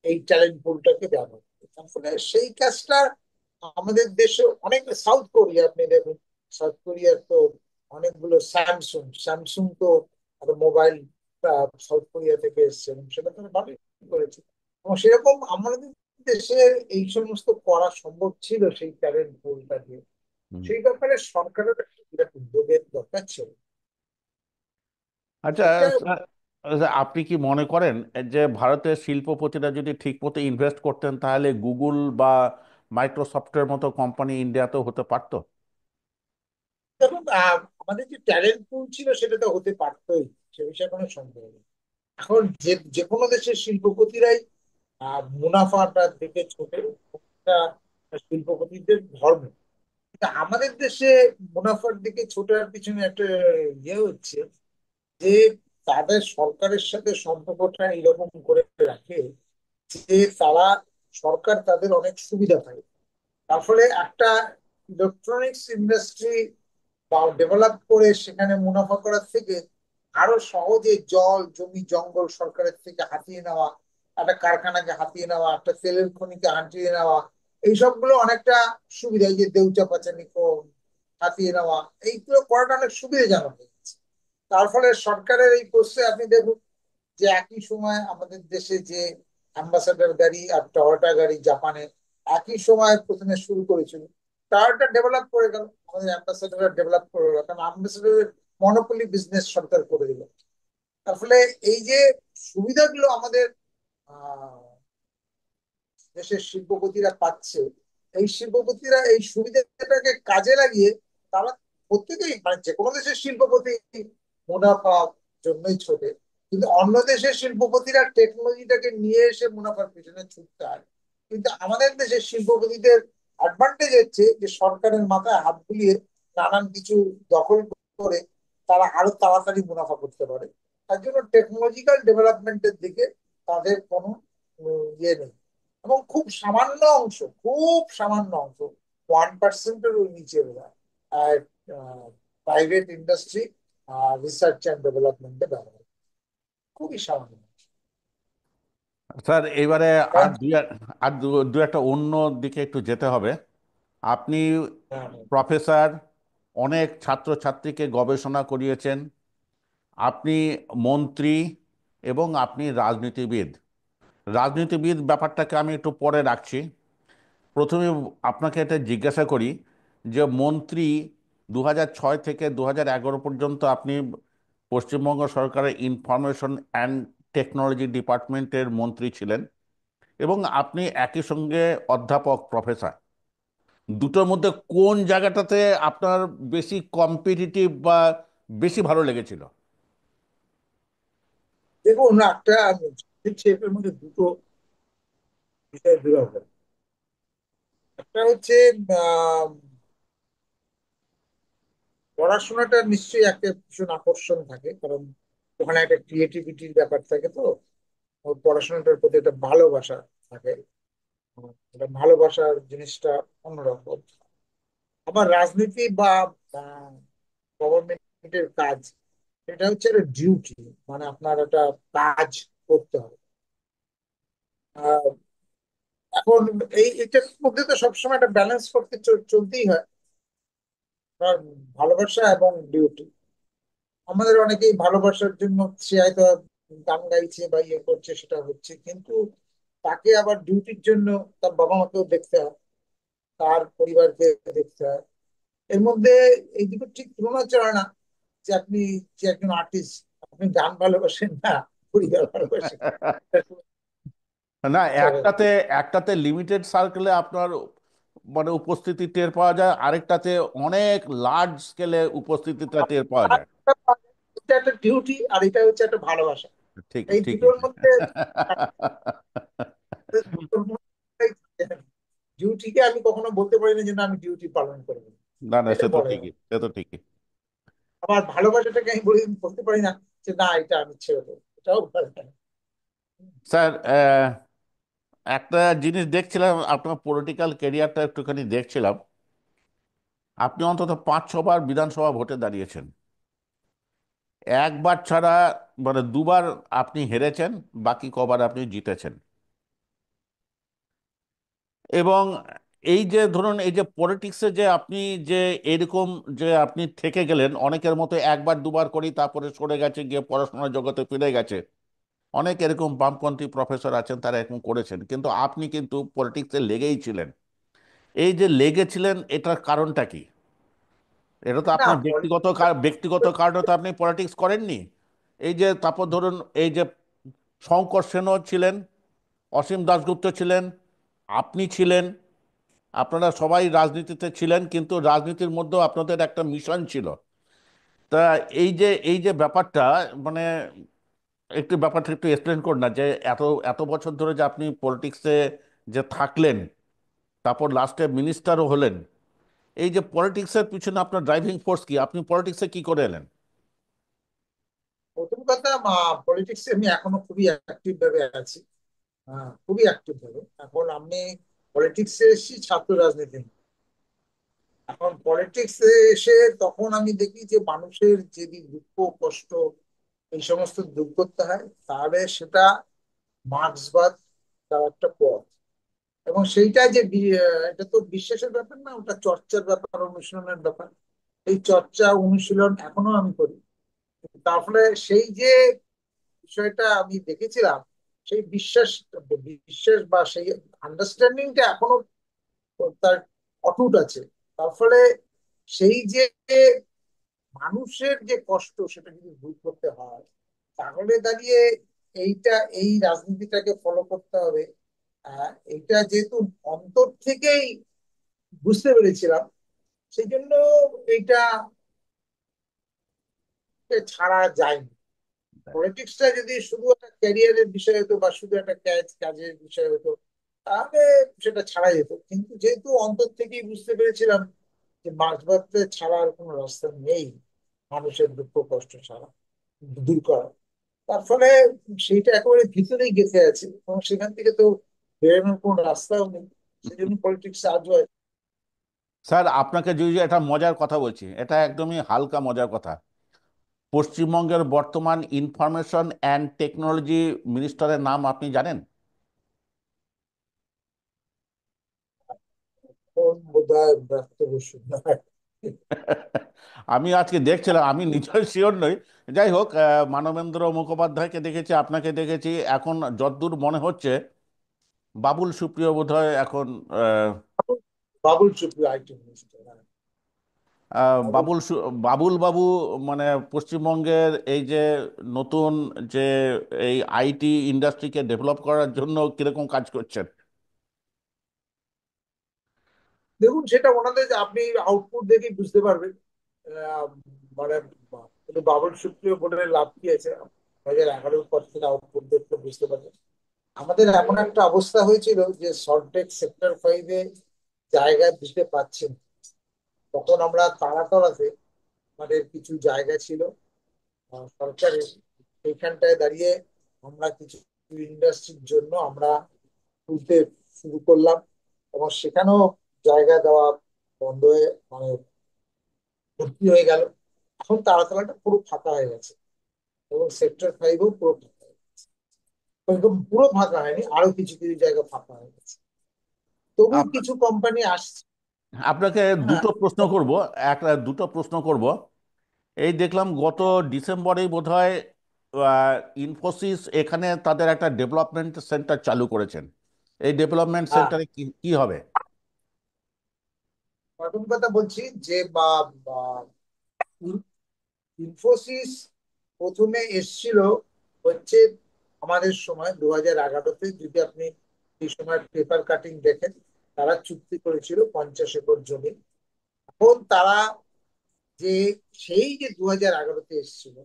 Speaker 2: এই ট্যালেন্ট পুলটাকে ব্যবহার করে। তার ফলে সেই কাজটা আমাদের দেশে অনেক, সাউথ কোরিয়া আপনি দেখুন, সাউথ কোরিয়ার তো অনেকগুলো স্যামসুং, স্যামসুং তো মোবাইল সাউথ কোরিয়া থেকে এসছে এবং সেটা তো ভালোই করেছে। এবং সেরকম আমাদের দেশে এই সমস্ত করা সম্ভব ছিল সেই ট্যালেন্ট পুলটা দিয়ে।
Speaker 1: হুম।
Speaker 2: সেই ব্যাপারে সরকারের একটা বিরাট উদ্যোগের দরকার ছিল।
Speaker 1: আচ্ছা
Speaker 2: এটা
Speaker 1: স্যার, আপনি কি মনে করেন যে ভারতের শিল্পপতিরা যদি ঠিকমতো ইনভেস্ট করতেন তাহলে গুগল বা মাইক্রোসফটের মতো কোম্পানি ইন্ডিয়াতেও হতে পারতো?
Speaker 2: দেখুন, আমাদের যে ট্যালেন্ট পুল ছিল সেটা তো হতে পারতোই, সে বিষয়ে কোনো সন্দেহ নেই। এখন যে যে কোনো দেশের শিল্পপতিরাই মুনাফাটার দিকে ছোটে, এটা শিল্পপতিদের ধর্ম। কিন্তু আমাদের দেশে মুনাফার দিকে ছোটার পিছনে একটা ইয়ে হচ্ছে যে তাদের সরকারের সাথে সম্পর্কটা এরকম করে রাখে যে তারা, সরকার তাদের অনেক সুবিধা পায়। তার ফলে একটা ইলেকট্রনিক্স ইন্ডাস্ট্রি বা ডেভেলপ করে সেখানে মুনাফা করার থেকে আরো সহজে জল জমি জঙ্গল সরকারের থেকে হাতিয়ে নেওয়া, একটা কারখানাকে হাতিয়ে নেওয়া, একটা তেলের খনিকে হাতিয়ে নেওয়া, এই সবগুলো অনেকটা সুবিধা। এই যে দেউচা পাচানি হাতিয়ে নেওয়া, এইগুলো করাটা অনেক সুবিধাজনক হয়ে গেছে। তার ফলে সরকারের এই কোর্সে আপনি দেখুন যে একই সময় আমাদের দেশে যে অ্যাম্বাসাডার গাড়ি আর টয়োটা গাড়ি জাপানে একই সময় প্রথমে শুরু করেছিল, টয়োটা ডেভেলপ করে গেল, আমাদের অ্যাম্বাসাডার ডেভেলপ করে গেল, কারণ অ্যাম্বাসাডারের মনোপলি বিজনেস সরকার করে দিল। তার ফলে এই যে সুবিধাগুলো আমাদের আহ দেশের শিল্পপতিরা পাচ্ছে, এই শিল্পপতিরা এই সুবিধাটাকে কাজে লাগিয়ে তারা প্রত্যেকেই, মানে যে কোনো দেশের শিল্পপতি মুনাফার জন্যই ছোটে, কিন্তু অন্য দেশের শিল্পপতিরা টেকনোলজিটাকে নিয়ে এসে মুনাফার পেছনে ছুটতে হয়। কিন্তু আমাদের দেশের শিল্পপতিদের অ্যাডভান্টেজ হচ্ছে যে সরকারের মাথায় হাত বুলিয়ে নানান কিছু দখল করে তারা আরো তাড়াতাড়ি মুনাফা করতে পারে। তার জন্য টেকনোলজিক্যাল ডেভেলপমেন্টের দিকে তাদের কোনো ইয়ে নেই। এবং খুব সামান্য অংশ, খুব সামান্য অংশ, 1%-এরও নিচে ওরা প্রাইভেট ইন্ডাস্ট্রি রিসার্চ অ্যান্ড ডেভেলপমেন্টে ব্যবহার করে। খুবই সামান্য।
Speaker 1: স্যার এবারে আর
Speaker 2: কারণ
Speaker 1: আর দু একটা অন্য দিকে একটু যেতে হবে। আপনি
Speaker 2: আহ,
Speaker 1: প্রফেসর, অনেক ছাত্রছাত্রীকে গবেষণা করিয়েছেন, আপনি মন্ত্রী, এবং আপনি রাজনীতিবিদ। রাজনীতিবিদ ব্যাপারটাকে আমি একটু পরে রাখছি। প্রথমে আপনাকে এটা জিজ্ঞাসা করি যে মন্ত্রী 2006 থেকে 2011 পর্যন্ত আপনি পশ্চিমবঙ্গ সরকারের ইনফরমেশন অ্যান্ড টেকনোলজি ডিপার্টমেন্টের মন্ত্রী ছিলেন, এবং আপনি একই সঙ্গে অধ্যাপক, প্রফেসর। দুটোর মধ্যে কোন জায়গাটাতে আপনার বেশি কম্পিটিটিভ বা বেশি ভালো লেগেছিল?
Speaker 2: দেখুন, একটা শেপের মধ্যে দুটো বিষয় বিভাগ হয়। একটা হচ্ছে আহ, পড়াশোনাটা নিশ্চয়ই একটা ভীষণ আকর্ষণ থাকে, কারণ ওখানে একটা ক্রিয়েটিভিটির ব্যাপার থাকে, তো ওর পড়াশোনাটার প্রতি একটা ভালোবাসা থাকে। এটা ভালোবাসার জিনিসটা অন্যরকম। আবার রাজনীতি বা গভর্নমেন্টের কাজ, এটা হচ্ছে একটা ডিউটি, মানে আপনার একটা কাজ করতে হবে। আহ, এখন এটার মধ্যে তো সবসময় একটা ব্যালেন্স করতে চলতেই হয়, আপনার ভালোবাসা এবং ডিউটি। আমাদের অনেকেই ভালোবাসার জন্য সে হয়তো গান গাইছে বা ইয়ে করছে, সেটা হচ্ছে, কিন্তু তাকে আবার ডিউটির জন্য তার বাবা মাকেও দেখতে হয়, তার পরিবারকে দেখতে হয়। এর মধ্যে এই দুটো ঠিক তুলনা চলে না, যে আপনি যে একজন আর্টিস্ট, আপনি গান ভালোবাসেন না পরিবার ভালোবাসেন।
Speaker 1: না, একটাতে একটাতে লিমিটেড সার্কেলে আপনার মানে উপস্থিতি টের পাওয়া যায়, আরেকটাতে অনেক লার্জ স্কেলে উপস্থিতিটা টের পাওয়া যায়।
Speaker 2: এটা একটা ডিউটি আর এটা হচ্ছে একটা ভালোবাসা।
Speaker 1: ঠিকই
Speaker 2: এই
Speaker 1: ঠিকই।
Speaker 2: দুটোর মধ্যে ডিউটিকে আমি কখনো বলতে পারি না যে না আমি ডিউটি পালন করবো না।
Speaker 1: না না,
Speaker 2: এটা
Speaker 1: সে তো
Speaker 2: বলা
Speaker 1: ঠিকই,
Speaker 2: যায়।
Speaker 1: সে তো ঠিকই।
Speaker 2: আবার ভালোবাসাটাকে আমি বলতে পারি না যে না এটা আমি ছেড়ে দেবো, এটাও বলা যায় না।
Speaker 1: স্যার, একটা জিনিস দেখছিলাম, আপনার পলিটিক্যাল ক্যারিয়ারটা একটুখানি দেখছিলাম। আপনি অন্তত 5-6 বার বিধানসভা ভোটে দাঁড়িয়েছেন, একবার ছাড়া মানে দুবার আপনি হেরেছেন, বাকি কবার আপনি জিতেছেন। এবং এই যে ধরুন, এই যে পলিটিক্সে যে আপনি যে এরকম যে আপনি থেকে গেলেন, অনেকের মতো একবার দুবার করেই তারপরে সরে গেছে, গিয়ে পড়াশোনার জগতে ফিরে গেছে। অনেক এরকম বামপন্থী প্রফেসর আছেন, তারা এরকম করেছেন, কিন্তু আপনি কিন্তু পলিটিক্সে লেগেই ছিলেন। এই যে লেগেছিলেন, এটার কারণটা কি? এটা তো
Speaker 2: না
Speaker 1: আপনার ব্যক্তিগত
Speaker 2: পলিটিক্স
Speaker 1: ব্যক্তিগত কারণে তো আপনি পলিটিক্স করেননি। এই যে তারপর ধরুন, এই যে শঙ্কর সেনও ছিলেন, অসীম দাশগুপ্ত ছিলেন, আপনি ছিলেন, আপনারা সবাই রাজনীতিতে ছিলেন, কিন্তু রাজনীতির মধ্যেও আপনাদের একটা মিশন ছিল। তা এই যে ব্যাপারটা, মানে একটু ব্যাপারটা একটু এক্সপ্লেন করুন না, যে এত এত বছর ধরে যে আপনি পলিটিক্সে যে থাকলেন, তারপর লাস্টে মিনিস্টারও হলেন। এই যে পলিটিক্সের পিছনে আপনার ড্রাইভিং ফোর্স কি? আপনি পলিটিক্সে কি করে এলেন?
Speaker 2: প্রথম কথা, পলিটিক্সে আমি এখনো খুবই অ্যাক্টিভ ভাবে আছি। খুবই অ্যাক্টিভ ভাবে এখন আমি পলিটিক্সে এসেছি, ছাত্র রাজনীতি না। এখন পলিটিক্সে এসে তখন আমি দেখি যে মানুষের যদি দুঃখ কষ্ট এই সমস্ত দূর করতে হয় তাহলে সেটা মার্ক্সবাদ তার একটা পথ। এবং সেইটা যে এটা তো বিশ্বাসের ব্যাপার না, ওটা চর্চার ব্যাপার, অনুশীলনের ব্যাপার। এই চর্চা অনুশীলন এখনো আমি করি। তার ফলে সেই যে বিষয়টা আমি দেখেছিলাম, সেই বিশ্বাস বিশ্বাস বা সেই আন্ডারস্ট্যান্ডিংটা এখনো তার অটুট আছে। তার ফলে সেই যে মানুষের যে কষ্ট সেটা যদি দূর করতে হয় তাহলে দাঁড়িয়ে এইটা এই রাজনীতিটাকে ফলো করতে হবে। এইটা যেহেতু অন্তর থেকেই বুঝতে পেরেছিলাম, সেই জন্য এইটা ছাড়া যায়নি। পলিটিক্সটা যদি শুধু একটা ক্যারিয়ারের বিষয় হতো বা শুধু একটা কাজের বিষয় হতো তাহলে সেটা ছাড়া যেত, কিন্তু যেহেতু অন্তর থেকেই বুঝতে পেরেছিলাম যে মাছ ভাতে ছাড়া আর কোনো রাস্তা নেই মানুষের দুঃখ কষ্ট ছাড়া দূর করা। তার ফলে সেইটা একেবারে ভিতরেই গেঁথে আছে এবং সেখান থেকে তো বেরোনোর কোনো রাস্তাও নেই। সেই জন্য পলিটিক্স আজও আছে।
Speaker 1: স্যার, আপনাকে যে যে একটা মজার কথা বলছি, এটা একদমই হালকা মজার কথা। পশ্চিমবঙ্গের বর্তমান ইনফরমেশন অ্যান্ড টেকনোলজি মিনিস্টারের নাম আপনি জানেন?
Speaker 2: এখন বোধহয় ব্যস্ত বসু
Speaker 1: আমি আজকে দেখছিলাম, আমি নিজেও শিওর নই। যাই হোক, মানবেন্দ্র মুখোপাধ্যায়কে দেখেছি, আপনাকে দেখেছি, এখন যতদূর মনে হচ্ছে বাবুল সুপ্রিয় বোধহয় এখন
Speaker 2: বাবুল সুপ্রিয় আইটি মিনিস্টার। বাবুল
Speaker 1: বাবুল বাবুল বাবু মানে পশ্চিমবঙ্গের এই যে নতুন যে এই আইটি ইন্ডাস্ট্রিকে ডেভেলপ করার জন্য কিরকম কাজ করছেন?
Speaker 2: দেখুন সেটা ওনাদের আপনি আউটপুট দেখেই বুঝতে পারবেন। আহ, মানে কিন্তু বাবুল সুপ্রিয় বলে লাভ কি আছে? 2011-এর পর থেকে আউটপুট দেখলে বুঝতে পারবেন। আমাদের এমন একটা অবস্থা হয়েছিল যে সল্টলেক সেক্টর 5-এ জায়গা দিতে পারছেন। তখন আমরা তারাতলাতে আমাদের কিছু জায়গা ছিল সরকারের, সেইখানটায় দাঁড়িয়ে আমরা কিছু ইন্ডাস্ট্রির জন্য আমরা তুলতে শুরু করলাম। এবং সেখানেও জায়গা দেওয়া বন্ধ হয়ে মানে ভর্তি হয়ে গেল। এখন তারাতলাটা পুরো ফাঁকা হয়ে গেছে এবং সেক্টর 5-ও পুরো ফাঁকা হয়ে গেছে। একদম পুরো ফাঁকা হয়নি, আরো কিছু কিছু জায়গা ফাঁকা হয়ে গেছে। তবু
Speaker 1: আপ-
Speaker 2: কিছু কোম্পানি আসছে।
Speaker 1: আপনাকে
Speaker 2: হ্যাঁ,
Speaker 1: দুটো প্রশ্ন করব। একটা দুটো প্রশ্ন করব। এই দেখলাম গত ডিসেম্বরেই বোধহয় ইনফোসিস এখানে তাদের একটা ডেভেলপমেন্ট সেন্টার চালু করেছেন। এই ডেভেলপমেন্ট
Speaker 2: হ্যাঁ,
Speaker 1: সেন্টারে কি কি হবে?
Speaker 2: প্রথম কথা বলছি যে বা ইনফোসিস প্রথমে এসছিল হচ্ছে আমাদের সময় 2011-তে, যদি আপনি এই সময় পেপার কাটিং দেখে তারা চুক্তি করেছিল 50 একর জমি। এখন তারা যে সেই যে 2011-তে এসেছিল,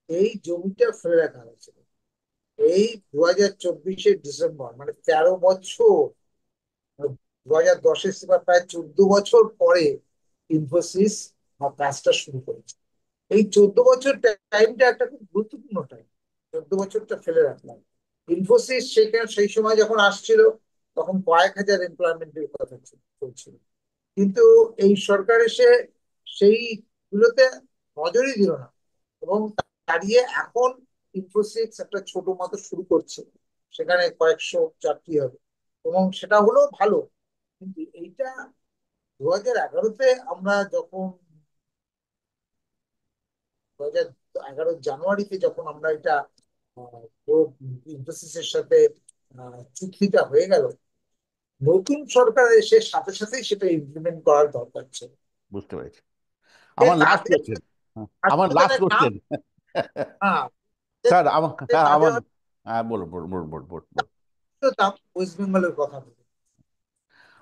Speaker 2: এই জমিটা ফেলে রাখা হয়েছিল। এই 2024-এর ডিসেম্বর, মানে 13 বছর, 2010-এ প্রায় 14 বছর পরে ইনফোসিস কাজটা শুরু করেছে। এই 14 বছর টাইমটা একটা খুব গুরুত্বপূর্ণ টাইম। 14 বছরটা ফেলে রাখলাম। ইনফোসিস সেখানে সেই সময় যখন আসছিল, তখন কয়েক হাজার এমপ্লয়মেন্টের কথা চলছিল। কিন্তু এই সরকার এসে সেই গুলোতে নজরই দিল না, এবং দাঁড়িয়ে এখন ইনফোসিস একটা ছোট মতো শুরু করছে, সেখানে কয়েকশো চাকরি হবে, এবং সেটা হলো ভালো। কিন্তু এইটা 2011-তে আমরা যখন 2011 জানুয়ারিতে যখন আমরা এটা ইনফোসিসের সাথে চুক্তিটা হয়ে গেল, নতুন সরকার এসে সাথে সাথেই সেটা ইমপ্লিমেন্ট করার দরকার ছিল।
Speaker 1: বুঝতে পেরেছি।
Speaker 2: যে
Speaker 1: আমার লাস্ট
Speaker 2: তাদের
Speaker 1: কোশ্চেন, আমার লাস্ট
Speaker 2: হাসপাতালের নাম,
Speaker 1: কোশ্চেন
Speaker 2: হ্যাঁ, যে
Speaker 1: স্যার, আমার,
Speaker 2: যে
Speaker 1: হ্যাঁ,
Speaker 2: তাদের
Speaker 1: আমার, হ্যাঁ, বলুন বলুন বলুন বলুন বলুন বলুন।
Speaker 2: হয়তো ওয়েস্ট বেঙ্গলের কথা বলি।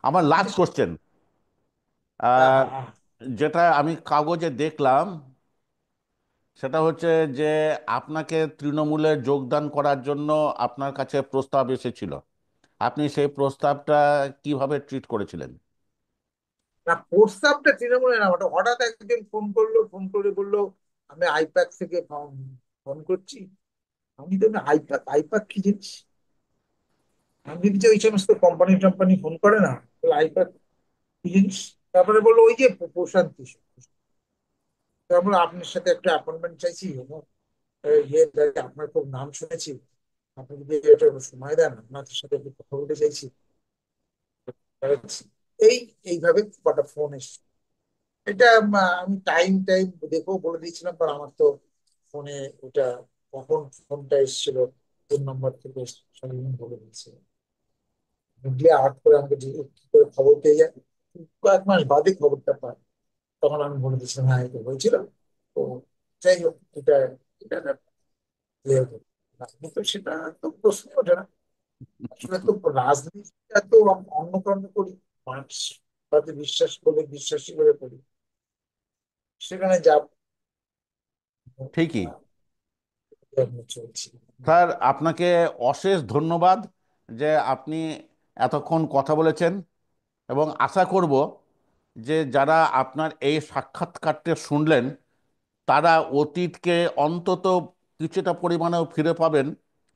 Speaker 1: আমার লাস্ট কোশ্চেন,
Speaker 2: হ্যাঁ, হ্যাঁ, হ্যাঁ।
Speaker 1: যেটা আমি কাগজে দেখলাম, সেটা হচ্ছে যে আপনাকে তৃণমূলে যোগদান করার জন্য আপনার কাছে প্রস্তাব এসেছিল। আপনি সেই প্রস্তাবটা কিভাবে ট্রিট করেছিলেন?
Speaker 2: না, প্রস্তাবটা তৃণমূলে না, ওটা হঠাৎ একদিন ফোন করলো, ফোন করে বললো আমি আইপ্যাক থেকে ফোন করছি। আমি তো না, আইপ্যাক আইপ্যাক কি জিনিস, আমি দেখছি ওই সমস্ত কোম্পানি টোম্পানি ফোন করে না, আইপ্যাক কি জিনিস। তারপরে বললো ওই যে প্রশান্তি। তারপরে আপনার সাথে একটা অ্যাপয়েন্টমেন্ট চাইছি, আপনার খুব নাম শুনেছি, আপনি যদি এটা সময় দেন আপনার সাথে একটু কথা বলতে চাইছি। এই এইভাবে কটা ফোন এসছে। এটা আমি টাইম টাইম দেখেও বলে দিয়েছিলাম, কারণ আমার তো ফোনে ওটা কখন ফোনটা এসেছিল, কোন নম্বর থেকে এসেছে সবই আমি বলে দিয়েছিলাম। মিডিয়া আট করে আমাকে কি করে খবর পেয়ে যায়, কয়েক মাস বাদে খবরটা পায়, তখন আমি বলে দিয়েছিলাম হ্যাঁ এটা হয়েছিল। তো যাই হোক, এটা এটা ক্লিয়ার করি। রাজনীতি তো সেটা তো প্রশ্ন ওঠে না। আসলে তো রাজনীতিটা তো অন্য কর্ম করি, মানুষ তাতে বিশ্বাস করে বিশ্বাসী করে করি, সেখানে যা
Speaker 1: ঠিকই।
Speaker 2: চলছি।
Speaker 1: স্যার, আপনাকে অশেষ ধন্যবাদ যে আপনি এতক্ষণ কথা বলেছেন, এবং আশা করব যে যারা আপনার এই সাক্ষাৎকারটা শুনলেন তারা অতীতকে অন্তত কিছুটা পরিমাণেও ফিরে পাবেন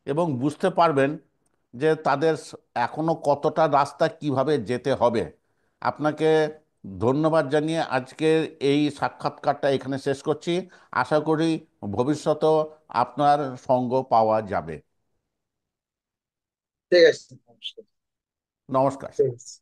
Speaker 1: এবং বুঝতে পারবেন যে তাদের এখনো কতটা রাস্তা কিভাবে যেতে হবে। আপনাকে ধন্যবাদ জানিয়ে আজকের এই সাক্ষাৎকারটা এখানে শেষ করছি। আশা করি ভবিষ্যতেও আপনার সঙ্গ পাওয়া যাবে।
Speaker 2: ঠিক আছে, নমস্কার।
Speaker 1: নমস্কার।
Speaker 2: ঠিক আছে।